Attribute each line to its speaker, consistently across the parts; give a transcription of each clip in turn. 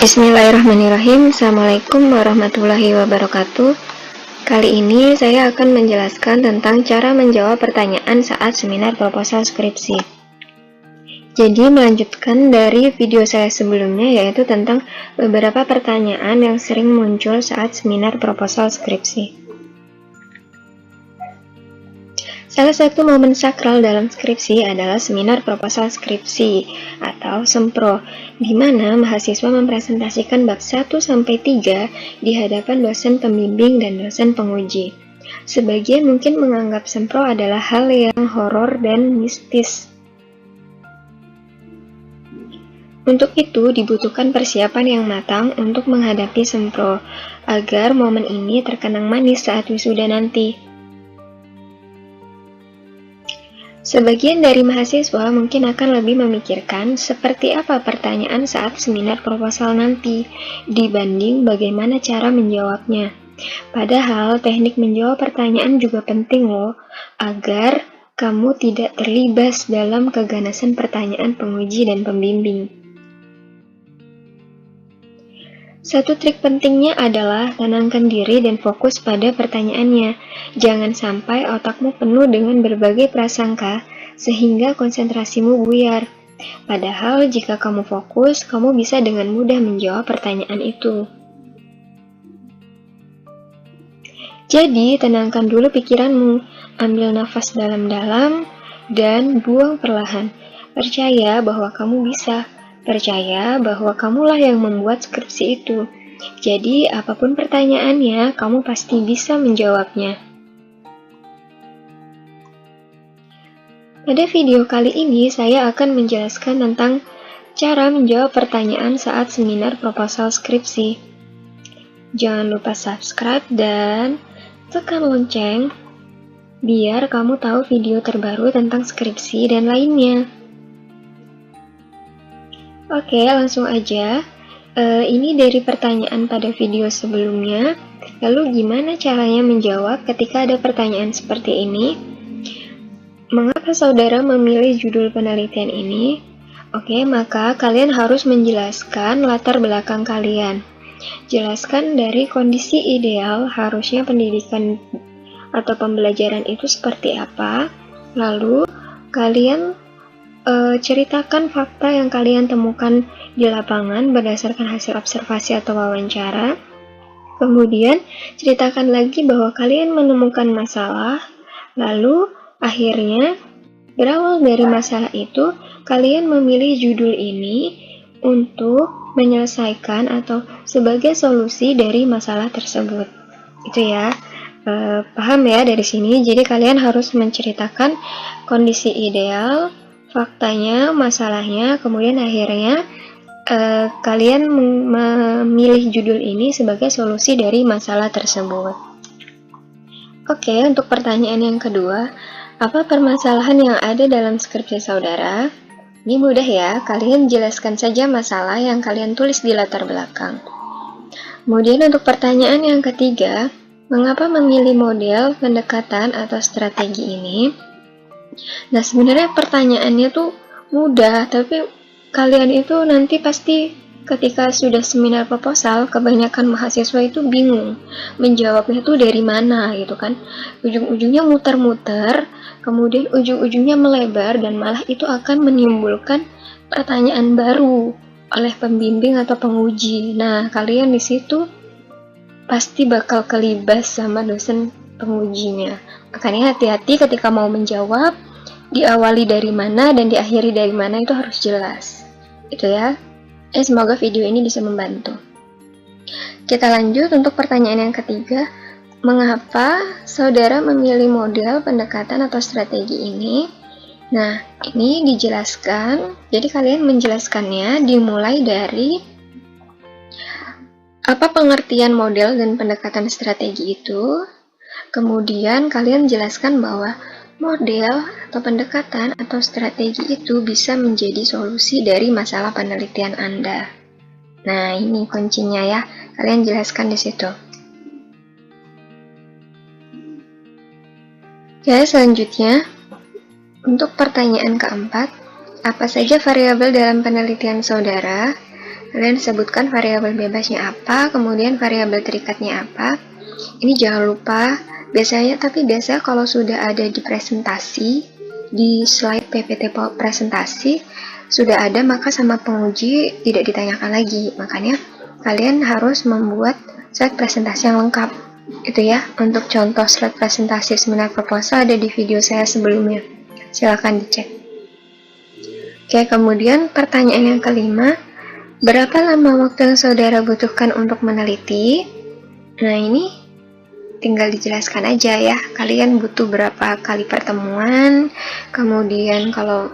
Speaker 1: Bismillahirrahmanirrahim. Assalamualaikum warahmatullahi wabarakatuh. Kali ini saya akan menjelaskan tentang cara menjawab pertanyaan saat seminar proposal skripsi. Jadi melanjutkan dari video saya sebelumnya, yaitu tentang beberapa pertanyaan yang sering muncul saat seminar proposal skripsi. Salah satu momen sakral dalam skripsi adalah seminar proposal skripsi atau SEMPRO, di mana mahasiswa mempresentasikan bab 1-3 di hadapan dosen pembimbing dan dosen penguji. Sebagian mungkin menganggap SEMPRO adalah hal yang horor dan mistis. Untuk itu dibutuhkan persiapan yang matang untuk menghadapi SEMPRO, agar momen ini terkenang manis saat wisuda nanti. Sebagian dari mahasiswa mungkin akan lebih memikirkan seperti apa pertanyaan saat seminar proposal nanti, dibanding bagaimana cara menjawabnya. Padahal teknik menjawab pertanyaan juga penting loh, agar kamu tidak terlibas dalam keganasan pertanyaan penguji dan pembimbing. Satu trik pentingnya adalah tenangkan diri dan fokus pada pertanyaannya. Jangan sampai otakmu penuh dengan berbagai prasangka sehingga konsentrasimu buyar. Padahal jika kamu fokus, kamu bisa dengan mudah menjawab pertanyaan itu. Jadi, tenangkan dulu pikiranmu, ambil nafas dalam-dalam dan buang perlahan. Percaya bahwa kamu bisa. Percaya bahwa kamulah yang membuat skripsi itu. Jadi, apapun pertanyaannya, kamu pasti bisa menjawabnya. Pada video kali ini, saya akan menjelaskan tentang cara menjawab pertanyaan saat seminar proposal skripsi. Jangan lupa subscribe dan tekan lonceng, biar kamu tahu video terbaru tentang skripsi dan lainnya. Oke, langsung aja. Ini dari pertanyaan pada video sebelumnya. Lalu gimana caranya menjawab ketika ada pertanyaan seperti ini? Mengapa saudara memilih judul penelitian ini? Oke, maka kalian harus menjelaskan latar belakang kalian. Jelaskan dari kondisi ideal harusnya pendidikan atau pembelajaran itu seperti apa. Lalu kalian ceritakan fakta yang kalian temukan di lapangan berdasarkan hasil observasi atau wawancara. Kemudian, ceritakan lagi bahwa kalian menemukan masalah, lalu akhirnya berawal dari masalah itu, kalian memilih judul ini untuk menyelesaikan atau sebagai solusi dari masalah tersebut. Itu ya. Paham ya dari sini? Jadi kalian harus menceritakan kondisi ideal, faktanya, masalahnya, kemudian akhirnya kalian memilih judul ini sebagai solusi dari masalah tersebut. Oke, untuk pertanyaan yang kedua, apa permasalahan yang ada dalam skripsi saudara? Ini mudah ya, kalian jelaskan saja masalah yang kalian tulis di latar belakang. Kemudian untuk pertanyaan yang ketiga, mengapa memilih model, pendekatan, atau strategi ini? Nah, sebenarnya pertanyaannya tuh mudah, tapi kalian itu nanti pasti ketika sudah seminar proposal, kebanyakan mahasiswa itu bingung menjawabnya tuh dari mana gitu kan. Ujung-ujungnya muter-muter, kemudian ujung-ujungnya melebar dan malah itu akan menimbulkan pertanyaan baru oleh pembimbing atau penguji. Nah, kalian di situ pasti bakal kelibas sama dosen pengujinya. Makanya hati-hati ketika mau menjawab, diawali dari mana dan diakhiri dari mana itu harus jelas. Itu ya. Semoga video ini bisa membantu. Kita lanjut untuk pertanyaan yang ketiga. Mengapa saudara memilih model, pendekatan, atau strategi ini? Nah, ini dijelaskan. Jadi kalian menjelaskannya dimulai dari apa pengertian model dan pendekatan strategi itu. Kemudian kalian jelaskan bahwa model atau pendekatan atau strategi itu bisa menjadi solusi dari masalah penelitian Anda. Nah, ini kuncinya ya. Kalian jelaskan di situ. Oke, selanjutnya untuk pertanyaan keempat, apa saja variabel dalam penelitian saudara? Kalian sebutkan variabel bebasnya apa, kemudian variabel terikatnya apa. Ini jangan lupa, biasanya kalau sudah ada di presentasi, di slide PPT presentasi, sudah ada, maka sama penguji tidak ditanyakan lagi. Makanya kalian harus membuat slide presentasi yang lengkap. Itu ya, untuk contoh slide presentasi seminar proposal ada di video saya sebelumnya. Silakan dicek. Oke, kemudian pertanyaan yang kelima, berapa lama waktu yang saudara butuhkan untuk meneliti? Nah, ini tinggal dijelaskan aja ya, kalian butuh berapa kali pertemuan, kemudian kalau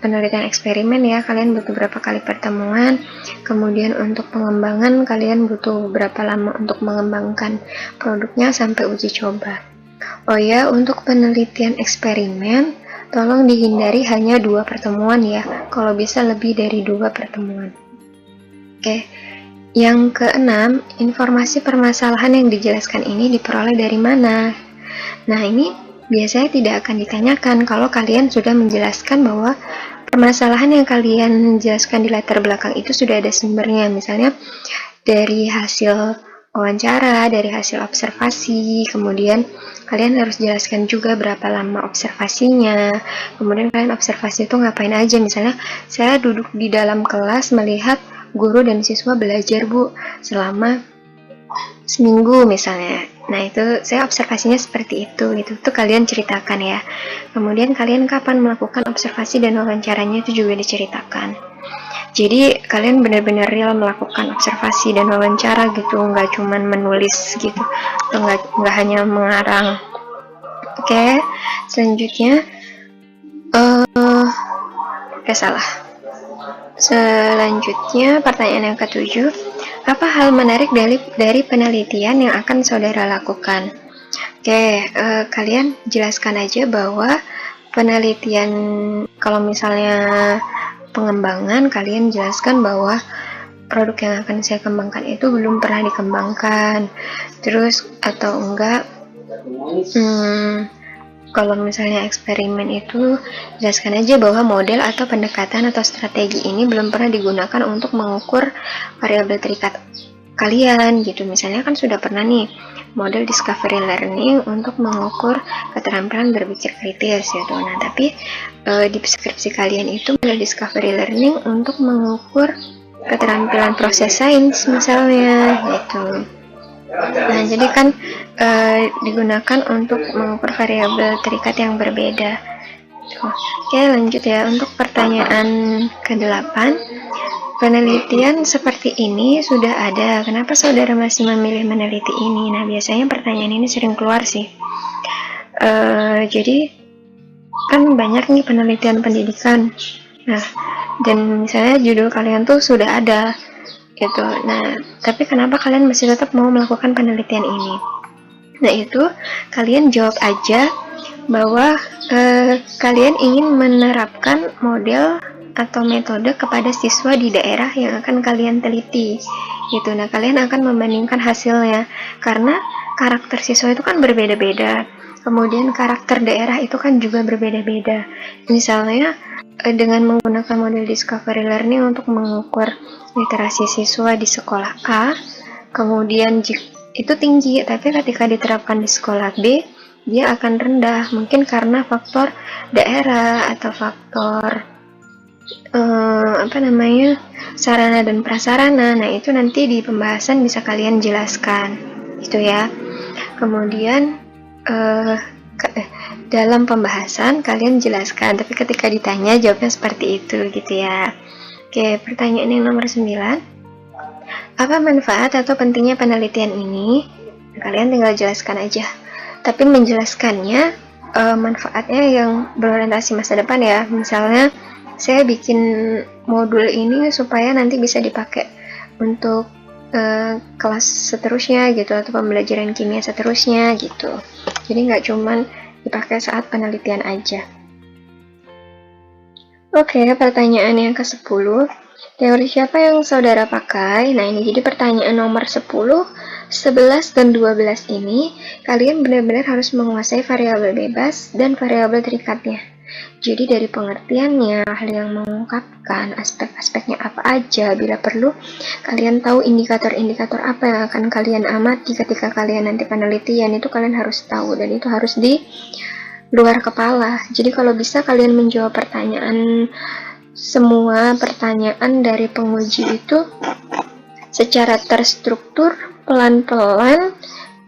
Speaker 1: penelitian eksperimen ya, kalian butuh berapa kali pertemuan, kemudian untuk pengembangan kalian butuh berapa lama untuk mengembangkan produknya sampai uji coba. Oh ya, untuk penelitian eksperimen, tolong dihindari hanya 2 pertemuan ya, kalau bisa lebih dari 2 pertemuan. Oke, yang keenam, informasi permasalahan yang dijelaskan ini diperoleh dari mana? Nah, ini biasanya tidak akan ditanyakan kalau kalian sudah menjelaskan bahwa permasalahan yang kalian jelaskan di latar belakang itu sudah ada sumbernya, misalnya dari hasil wawancara, dari hasil observasi, kemudian kalian harus jelaskan juga berapa lama observasinya, kemudian kalian observasi itu ngapain aja, misalnya saya duduk di dalam kelas melihat guru dan siswa belajar selama seminggu misalnya. Nah, itu saya observasinya seperti itu gitu. Itu kalian ceritakan ya. Kemudian kalian kapan melakukan observasi dan wawancaranya itu juga diceritakan. Jadi kalian benar-benar real melakukan observasi dan wawancara gitu, nggak cuman menulis gitu, nggak hanya mengarang. Oke, selanjutnya Selanjutnya, pertanyaan yang ke-7, apa hal menarik dari penelitian yang akan saudara lakukan? Oke, kalian jelaskan aja bahwa penelitian, kalau misalnya pengembangan, kalian jelaskan bahwa produk yang akan saya kembangkan itu belum pernah dikembangkan. Terus, atau enggak, kalau misalnya eksperimen itu, jelaskan aja bahwa model atau pendekatan atau strategi ini belum pernah digunakan untuk mengukur variabel terikat kalian gitu. Misalnya kan sudah pernah nih model discovery learning untuk mengukur keterampilan berpikir kritis gitu. Nah, tapi di skripsi kalian itu model discovery learning untuk mengukur keterampilan proses sains misalnya gitu. Nah, jadi kan digunakan untuk mengukur variabel terikat yang berbeda. Oke, lanjut ya. Untuk pertanyaan ke-8, penelitian seperti ini sudah ada. Kenapa saudara masih memilih meneliti ini? Nah, biasanya pertanyaan ini sering keluar sih. Jadi, kan banyak nih penelitian pendidikan. Nah, dan misalnya judul kalian tuh sudah ada gitu. Nah, tapi kenapa kalian masih tetap mau melakukan penelitian ini? Nah, itu kalian jawab aja bahwa kalian ingin menerapkan model atau metode kepada siswa di daerah yang akan kalian teliti gitu. Nah, kalian akan membandingkan hasilnya karena karakter siswa itu kan berbeda-beda, kemudian karakter daerah itu kan juga berbeda-beda. Misalnya dengan menggunakan model discovery learning untuk mengukur literasi siswa di sekolah A, kemudian itu tinggi, tapi ketika diterapkan di sekolah B, dia akan rendah, mungkin karena faktor daerah atau faktor sarana dan prasarana. Nah, itu nanti di pembahasan bisa kalian jelaskan gitu ya. Kemudian dalam pembahasan kalian jelaskan, tapi ketika ditanya jawabnya seperti itu gitu ya. Oke, pertanyaan yang nomor 9, apa manfaat atau pentingnya penelitian ini? Kalian tinggal jelaskan aja, tapi menjelaskannya manfaatnya yang berorientasi masa depan ya. Misalnya saya bikin modul ini supaya nanti bisa dipakai untuk kelas seterusnya gitu, atau pembelajaran kimia seterusnya gitu. Jadi nggak cuman dipakai saat penelitian aja. Oke, pertanyaan yang ke-10, teori siapa yang saudara pakai? Nah, ini jadi pertanyaan nomor 10, 11, dan 12 ini kalian benar-benar harus menguasai variabel bebas dan variabel terikatnya. Jadi dari pengertiannya, hal yang mengungkapkan aspek-aspeknya apa aja, bila perlu kalian tahu indikator-indikator apa yang akan kalian amati ketika kalian nanti penelitian, itu kalian harus tahu, dan itu harus di luar kepala. Jadi kalau bisa kalian menjawab semua pertanyaan dari penguji itu secara terstruktur, pelan-pelan,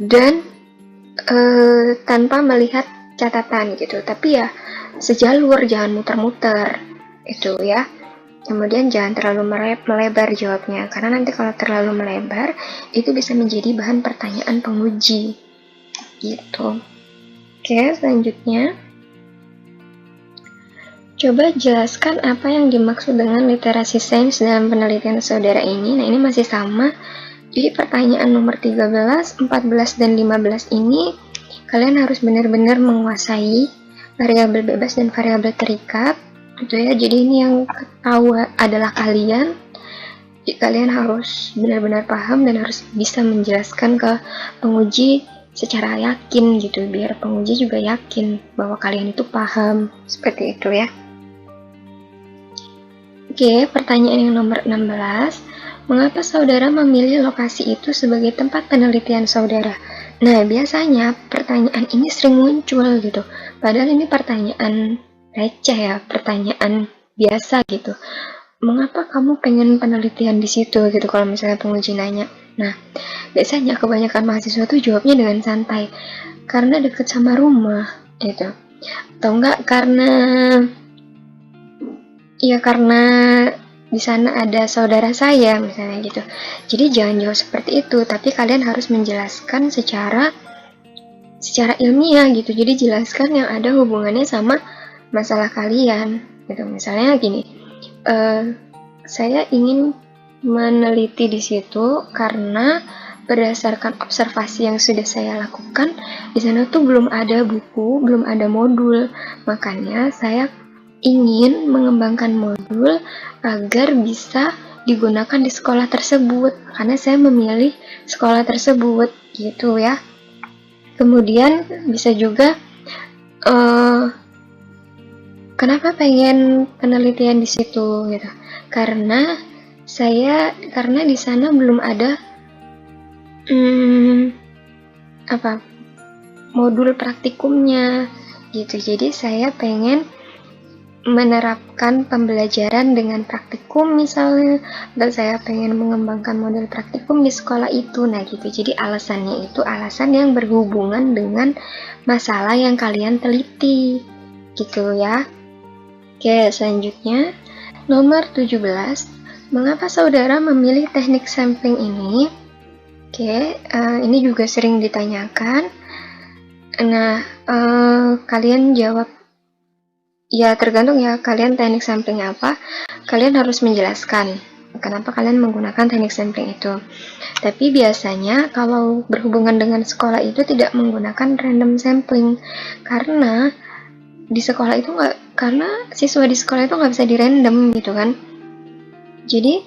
Speaker 1: dan tanpa melihat catatan gitu. Tapi ya sejalur, jangan muter-muter itu ya. Kemudian jangan terlalu melebar jawabnya, karena nanti kalau terlalu melebar itu bisa menjadi bahan pertanyaan penguji gitu. Oke, selanjutnya coba jelaskan apa yang dimaksud dengan literasi sains dalam penelitian saudara ini. Nah, ini masih sama. Jadi pertanyaan nomor 13, 14, dan 15 ini kalian harus benar-benar menguasai variabel bebas dan variabel terikat gitu ya. Jadi ini yang tahu adalah kalian. Jadi kalian harus benar-benar paham dan harus bisa menjelaskan ke penguji secara yakin gitu, biar penguji juga yakin bahwa kalian itu paham. Seperti itu ya. Oke, pertanyaan yang nomor 16. Mengapa saudara memilih lokasi itu sebagai tempat penelitian saudara? Nah, biasanya pertanyaan ini sering muncul gitu. Padahal ini pertanyaan receh ya, pertanyaan biasa gitu. Mengapa kamu pengen penelitian di situ gitu kalau misalnya penguji nanya. Nah, biasanya kebanyakan mahasiswa tuh jawabnya dengan santai. Karena deket sama rumah gitu. Atau enggak karena di sana ada saudara saya misalnya gitu. Jadi jangan jawab seperti itu, tapi kalian harus menjelaskan secara ilmiah gitu. Jadi jelaskan yang ada hubungannya sama masalah kalian gitu. Misalnya gini, saya ingin meneliti di situ karena berdasarkan observasi yang sudah saya lakukan, di sana tuh belum ada buku, belum ada modul. Makanya saya ingin mengembangkan modul agar bisa digunakan di sekolah tersebut, karena saya memilih sekolah tersebut gitu ya. Kemudian bisa juga kenapa pengen penelitian di situ gitu, karena di sana belum ada modul praktikumnya gitu. Jadi saya pengen menerapkan pembelajaran dengan praktikum misalnya, dan saya pengen mengembangkan model praktikum di sekolah itu. Nah gitu, jadi alasannya itu alasan yang berhubungan dengan masalah yang kalian teliti gitu ya. Oke, selanjutnya nomor 17, mengapa saudara memilih teknik sampling ini? Oke, ini juga sering ditanyakan. Nah, kalian jawab ya tergantung ya kalian teknik sampling apa. Kalian harus menjelaskan kenapa kalian menggunakan teknik sampling itu. Tapi biasanya kalau berhubungan dengan sekolah itu tidak menggunakan random sampling, karena di sekolah itu karena siswa di sekolah itu nggak bisa di random gitu kan. Jadi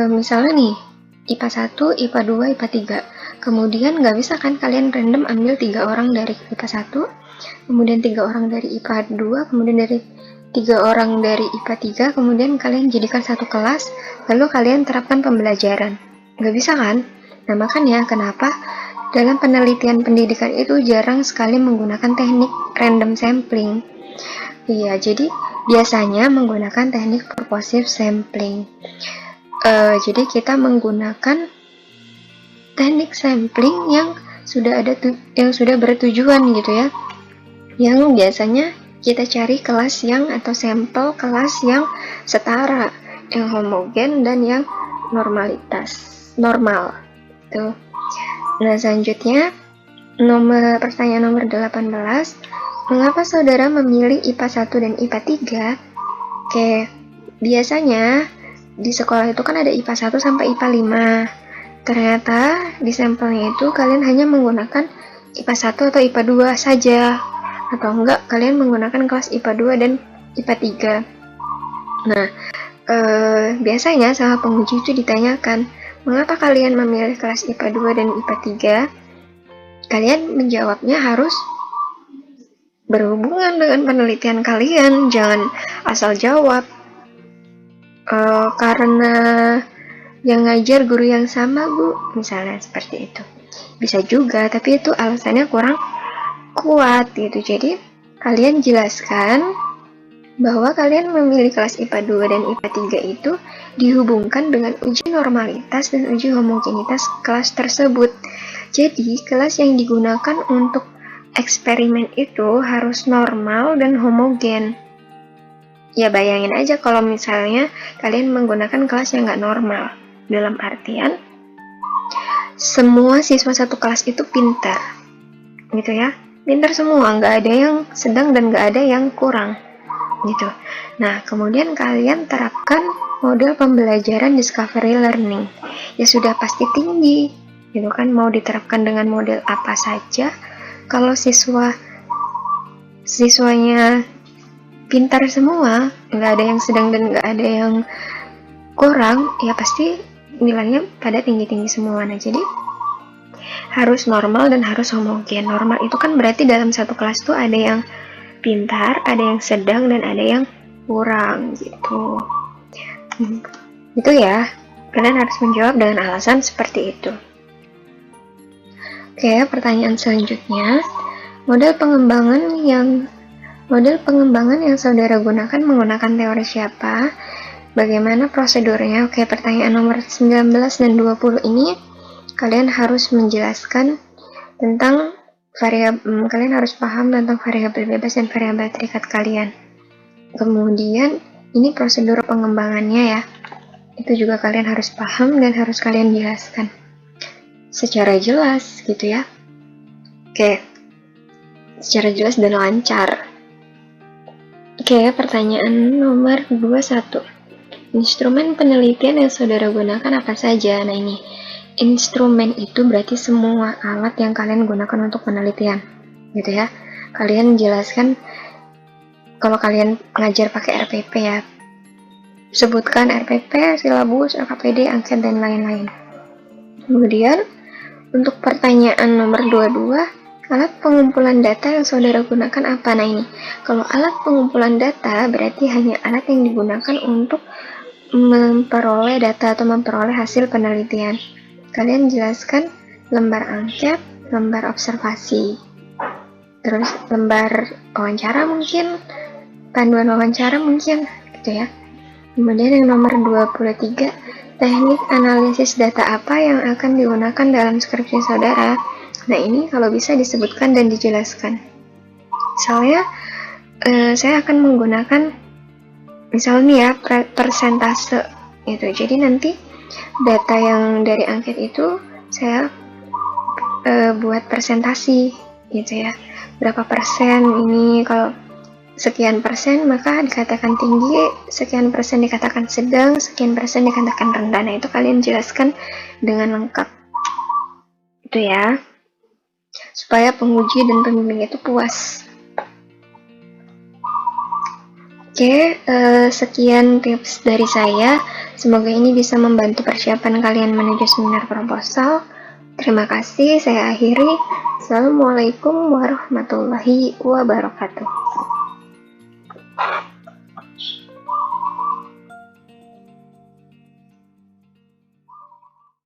Speaker 1: misalnya nih IPA 1, IPA 2, IPA 3, kemudian nggak bisa kan kalian random ambil 3 orang dari IPA 1, kemudian 3 orang dari IPA 2, kemudian dari 3 orang dari IPA 3, kemudian kalian jadikan satu kelas, lalu kalian terapkan pembelajaran. Nggak bisa kan? Nah makanya kenapa dalam penelitian pendidikan itu jarang sekali menggunakan teknik random sampling. Iya, jadi biasanya menggunakan teknik purposive sampling. Jadi kita menggunakan teknik sampling yang sudah bertujuan gitu ya, yang biasanya kita cari kelas atau sampel kelas yang setara, yang homogen dan yang normal tuh. Nah selanjutnya pertanyaan nomor 18, mengapa saudara memilih IPA 1 dan IPA 3? Oke, biasanya di sekolah itu kan ada IPA 1 sampai IPA 5. Ternyata di sampelnya itu kalian hanya menggunakan IPA 1 atau IPA 2 saja, atau enggak kalian menggunakan kelas IPA 2 dan IPA 3. Nah, biasanya sama penguji itu ditanyakan, mengapa kalian memilih kelas IPA 2 dan IPA 3? Kalian menjawabnya harus berhubungan dengan penelitian kalian. Jangan asal jawab karena yang ngajar guru yang sama, Bu, misalnya seperti itu. Bisa juga, tapi itu alasannya kurang kuat gitu. Jadi kalian jelaskan bahwa kalian memilih kelas IPA 2 dan IPA 3 itu dihubungkan dengan uji normalitas dan uji homogenitas kelas tersebut. Jadi kelas yang digunakan untuk eksperimen itu harus normal dan homogen. Ya bayangin aja kalau misalnya kalian menggunakan kelas yang nggak normal. Dalam artian, semua siswa satu kelas itu pintar. Gitu ya. Pintar semua, nggak ada yang sedang dan nggak ada yang kurang. Gitu. Nah, kemudian kalian terapkan model pembelajaran discovery learning. Ya sudah pasti tinggi. Gitu kan, mau diterapkan dengan model apa saja. Kalau siswanya pintar semua, nggak ada yang sedang dan nggak ada yang kurang, ya pasti nilainya pada tinggi-tinggi semua. Nah, jadi harus normal dan harus homogen. Normal itu kan berarti dalam satu kelas tuh ada yang pintar, ada yang sedang, dan ada yang kurang gitu. Itu ya, kalian harus menjawab dengan alasan seperti itu. Oke, pertanyaan selanjutnya, model pengembangan yang saudara gunakan menggunakan teori siapa? Bagaimana prosedurnya? Oke, pertanyaan nomor 19 dan 20 ini kalian harus menjelaskan tentang kalian harus paham tentang variabel bebas dan variabel terikat kalian. Kemudian ini prosedur pengembangannya ya. Itu juga kalian harus paham dan harus kalian jelaskan secara jelas gitu ya. Oke. Secara jelas dan lancar. Oke, pertanyaan nomor 21. Instrumen penelitian yang saudara gunakan apa saja? Nah ini, instrumen itu berarti semua alat yang kalian gunakan untuk penelitian, gitu ya. Kalian jelaskan, kalau kalian ngajar pakai RPP ya, sebutkan RPP, silabus, LKPD, angket, dan lain-lain. Kemudian, untuk pertanyaan nomor 22, alat pengumpulan data yang saudara gunakan apa? Nah ini, kalau alat pengumpulan data berarti hanya alat yang digunakan untuk memperoleh data atau memperoleh hasil penelitian. Kalian jelaskan lembar angket, lembar observasi, terus lembar wawancara mungkin, panduan wawancara mungkin, gitu ya. Kemudian yang nomor 23, teknik analisis data apa yang akan digunakan dalam skripsi saudara? Nah ini kalau bisa disebutkan dan dijelaskan. Misalnya, saya akan menggunakan misalnya ya persentase gitu. Jadi nanti data yang dari angket itu saya buat presentasi gitu ya. Berapa persen ini, kalau sekian persen maka dikatakan tinggi, sekian persen dikatakan sedang, sekian persen dikatakan rendah. Nah itu kalian jelaskan dengan lengkap. Itu ya. Supaya penguji dan pembimbing itu puas. Oke, sekian tips dari saya. Semoga ini bisa membantu persiapan kalian menuju seminar proposal. Terima kasih, saya akhiri. Assalamualaikum warahmatullahi wabarakatuh.